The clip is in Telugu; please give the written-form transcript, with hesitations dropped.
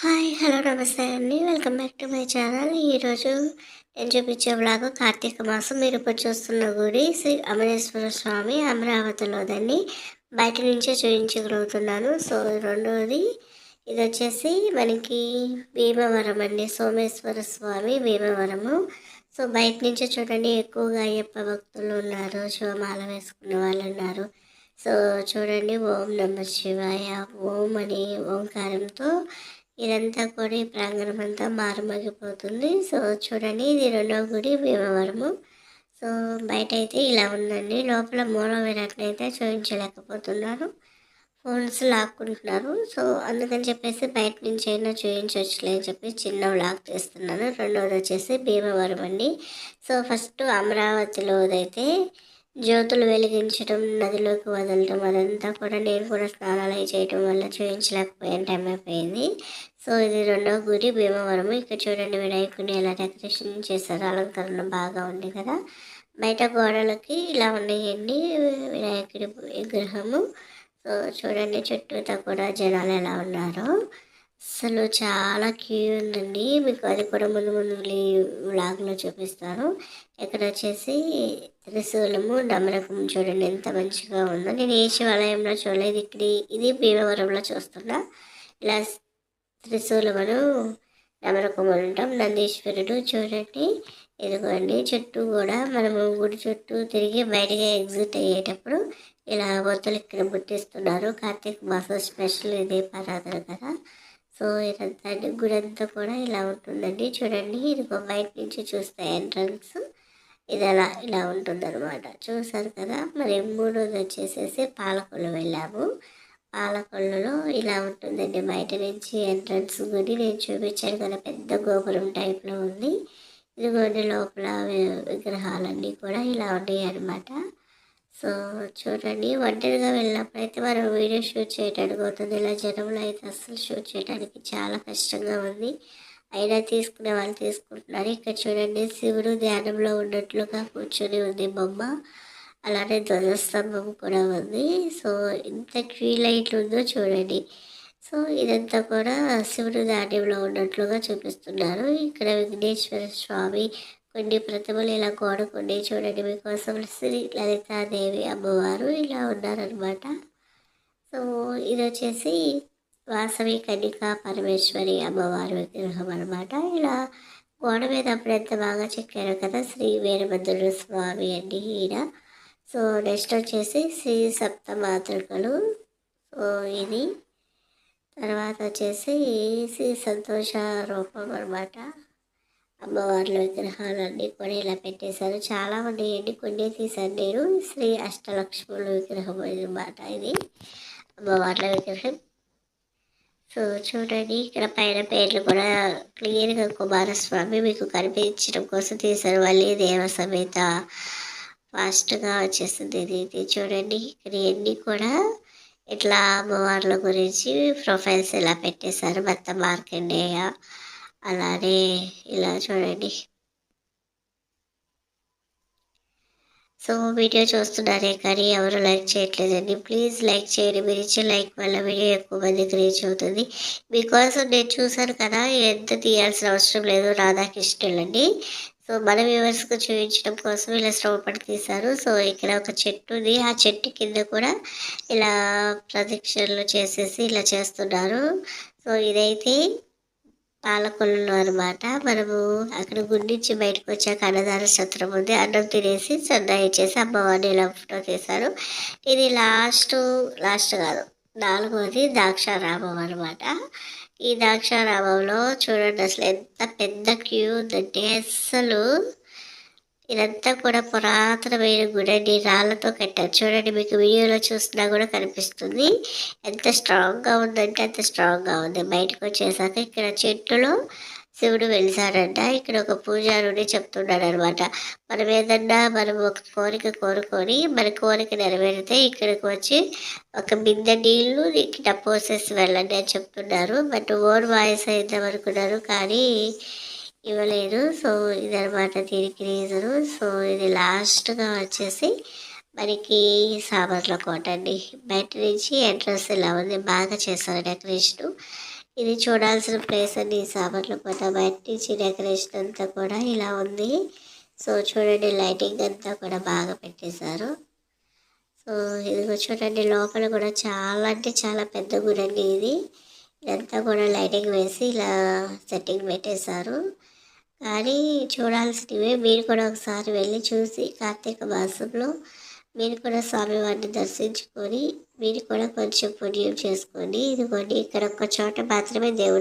హాయ్ హలో నమస్తే అండి. Welcome back to my channel. ఈరోజు నేను చూపించే వ్లాగ్ కార్తీక మాసం. మీరు ఇప్పుడు చూస్తున్న గుడి శ్రీ అమరేశ్వర స్వామి అమరావతిలోదండి. బయట నుంచే చూపించగలుగుతున్నాను. సో రెండోది ఇది వచ్చేసి మనకి భీమవరం అండి, సోమేశ్వర స్వామి భీమవరము. సో బయట నుంచే చూడండి, ఎక్కువగా అయ్యప్ప భక్తులు ఉన్నారు, శివమాల వేసుకున్న వాళ్ళు ఉన్నారు. సో చూడండి, ఓం నమ శివాయ, ఓం అని ఓంకారంతో ఇదంతా కూడా ఈ ప్రాంగణం అంతా మారుమోగిపోతుంది. సో చూడండి, ఇది రెండవ గుడి భీమవరము. సో బయట అయితే ఇలా ఉందండి. లోపల మూల విరాట్ని అయితే చూపించలేకపోతున్నారు, ఫోన్స్ లాక్కుంటున్నారు. సో అందుకని చెప్పేసి బయట నుంచి అయినా చూపించవచ్చులే అని చెప్పి చిన్న వ్లాగ్ చేస్తున్నాను. రెండవది వచ్చేసి భీమవరం అండి. సో ఫస్ట్ అమరావతిలోదైతే జ్యోతులు వెలిగించడం, నదిలోకి వదలడం, అదంతా కూడా నేను కూడా స్నానాలు చేయడం వల్ల చూపించలేకపోయాను, టైం అయిపోయింది. సో ఇది రెండవ గుడి భీమవరం. ఇక్కడ చూడండి, వినాయకుడిని ఎలా డెకరేషన్ చేశారు, అలంకరణ బాగా ఉంది కదా. బయట గోడలకి ఇలా ఉన్నాయండి వినాయకుడి విగ్రహము. సో చూడండి, చుట్టూతో కూడా జనాలు ఎలా ఉన్నారో, అసలు చాలా క్యూ ఉందండి. మీకు అది కూడా ముందు ముందు వ్లాగ్లో చూపిస్తారు. ఇక్కడ వచ్చేసి త్రిశూలము, డమరకం చూడండి ఎంత మంచిగా ఉందో. నేను ఏ శివాలయంలో చూడలేదు, ఇక్కడ ఇది భీమవరంలో చూస్తున్నా. ఇలా త్రిశూలమును డమరకము ఉంటాం. నందీశ్వరుడు చూడండి, ఇదిగోండి. చుట్టూ కూడా మనము గుడి చుట్టూ తిరిగి బయటగా ఎగ్జిట్ అయ్యేటప్పుడు ఇలా ఒత్తులు ఇక్కడ బుట్టిస్తున్నారు. కార్తీక మాసం స్పెషల్ ఇది దీపారాధన కదా. సో ఇదంతా గుడి అంతా కూడా ఇలా ఉంటుందండి. చూడండి, ఇదిగో బయట నుంచి చూస్తే ఎంట్రన్స్ ఇది ఇలా ఉంటుందన్నమాట. చూసారు కదా. మరి మూడోది వచ్చేసేసి పాలకొల్లు వెళ్ళాము. పాలకొల్లులో ఇలా ఉంటుందండి బయట నుంచి ఎంట్రన్స్. గుడి నేను చూపించాను కదా, పెద్ద గోపురం టైప్లో ఉంది. ఇదిగోండి లోపల విగ్రహాలన్నీ కూడా ఇలా ఉన్నాయి అన్నమాట. సో చూడండి, ఒంటరిగా వెళ్ళినప్పుడైతే మనం వీడియో షూట్ చేయడానికి అవుతుంది. ఇలా జనంలో అయితే అస్సలు షూట్ చేయడానికి చాలా కష్టంగా ఉంది. అయినా తీసుకునే వాళ్ళు తీసుకుంటున్నారు. ఇక్కడ చూడండి, శివుడు ధ్యానంలో ఉన్నట్లుగా కూర్చొని ఉంది బొమ్మ. అలానే ధ్వజస్తంభం కూడా ఉంది. సో ఇంత క్యూ లైట్లు ఉందో చూడండి. సో ఇదంతా కూడా శివుడు ధ్యానంలో ఉన్నట్లుగా చూపిస్తున్నారు. ఇక్కడ విఘ్నేశ్వర స్వామి కొన్ని ప్రతిమలు ఇలా గోడ కొన్ని చూడండి మీకోసం. శ్రీ లలితాదేవి అమ్మవారు ఇలా ఉన్నారనమాట. సో ఇది వచ్చేసి వాసవి కన్యకా పరమేశ్వరి అమ్మవారి విగ్రహం అనమాట. ఇలా గోడ మీద అప్పుడు ఎంత బాగా చెక్కారు కదా, శ్రీ వీరభద్రుడు స్వామి అండి ఈయన. సో నెక్స్ట్ వచ్చేసి శ్రీ సప్తమాతృకలు. సో ఇది తర్వాత వచ్చేసి శ్రీ సంతోష రూపం అనమాట. అమ్మవార్ల విగ్రహాలన్నీ కూడా ఇలా పెట్టేశారు. చాలా ఉన్నాయండి, కొన్ని తీశాను నేను. శ్రీ అష్టలక్ష్ముల విగ్రహం అనమాట ఇది, అమ్మవార్ల విగ్రహం. సో చూడండి, ఇక్కడ పైన పేర్లు కూడా క్లియర్గా కుమారస్వామి మీకు కనిపించడం కోసం తీశారు. మళ్ళీ దేవ సమేత ఫాస్ట్గా వచ్చేస్తుంది ఇది చూడండి. ఇక్కడ ఇవన్నీ కూడా ఇట్లా అమ్మవార్ల గురించి ప్రొఫైల్స్ ఇలా పెట్టేశారు. భర్త మార్కండేయ, అలానే ఇలా చూడండి. సో వీడియో చూస్తున్నారే కానీ ఎవరు లైక్ చేయట్లేదండి. ప్లీజ్ లైక్ చేయండి. మీరు ఇచ్చే లైక్ వల్ల వీడియో ఎక్కువ మందికి రీచ్ అవుతుంది. మీకోసం నేను చూసాను కదా, ఎంత తీయాల్సిన అవసరం లేదు, రాధాకృష్ణులండి. సో మన వ్యూవర్స్కి చూపించడం కోసం ఇలా శ్రమపడి తీశారు. సో ఇక్కడ ఒక చెట్టు ఉంది, ఆ చెట్టు కింద కూడా ఇలా ప్రదక్షిణలు చేసేసి ఇలా చేస్తున్నారు. సో ఇదైతే పాలకొల్లులో అనమాట. మనము అక్కడ గుండించి బయటకు వచ్చాక అన్నదాన సత్రం ఉంది. అన్నం తినేసి సన్నాయి చేసి అమ్మవారిని ఇలా ఫోటో తీశారు. ఇది లాస్ట్ కాదు, 4వది ద్రాక్షారామం అనమాట. ఈ ద్రాక్షారామంలో చూడండి అసలు ఎంత పెద్ద క్యూ ఉందంటే, అస్సలు ఇదంతా కూడా పురాతనమైన గుడి అండి, రాళ్ళతో కట్టారు. చూడండి, మీకు వీడియోలో చూసినా కూడా కనిపిస్తుంది ఎంత స్ట్రాంగ్గా ఉందంటే అంత స్ట్రాంగ్గా ఉంది. బయటకు వచ్చేసాక ఇక్కడ చెట్టులో శివుడు వెలిసాడంట. ఇక్కడ ఒక పూజారుని చెప్తున్నాడు అనమాట. మనం ఒక కోరిక కోరుకొని మన కోరిక నెరవేరితే ఇక్కడికి వచ్చి ఒక బిందె నీళ్ళు ఇక్కడ పోసేసి వెళ్ళండి అని చెప్తున్నారు. బట్ ఓన్ వాయిస్ అయిద్దాం అనుకున్నారు కానీ ఇవ్వలేదు. సో ఇదనమాట దీనికి రీజను. సో ఇది లాస్ట్గా వచ్చేసి మనకి సామర్ల కోట అండి. బయట నుంచి ఎంట్రన్స్ ఇలా ఉంది, బాగా చేస్తారు డెకరేషను. ఇది చూడాల్సిన ప్లేస్ అండి. సామర్లకోట బయట నుంచి డెకరేషన్ అంతా కూడా ఇలా ఉంది. సో చూడండి, లైటింగ్ అంతా కూడా బాగా పెట్టేశారు. సో ఇదిగో చూడండి, లోపల కూడా చాలా అంటే చాలా పెద్ద గుడి అండి ఇది. ఇదంతా కూడా లైటింగ్ వేసి ఇలా సెట్టింగ్ పెట్టేశారు. కానీ చూడాల్సినవి మీరు కూడా ఒకసారి వెళ్ళి చూసి కార్తీక మాసంలో మీరు కూడా స్వామివారిని దర్శించుకొని మీరు కూడా కొంచెం పుణ్యం చేసుకోండి. ఇదిగోండి, ఇక్కడ ఒక్క చోట మాత్రమే దేవుడు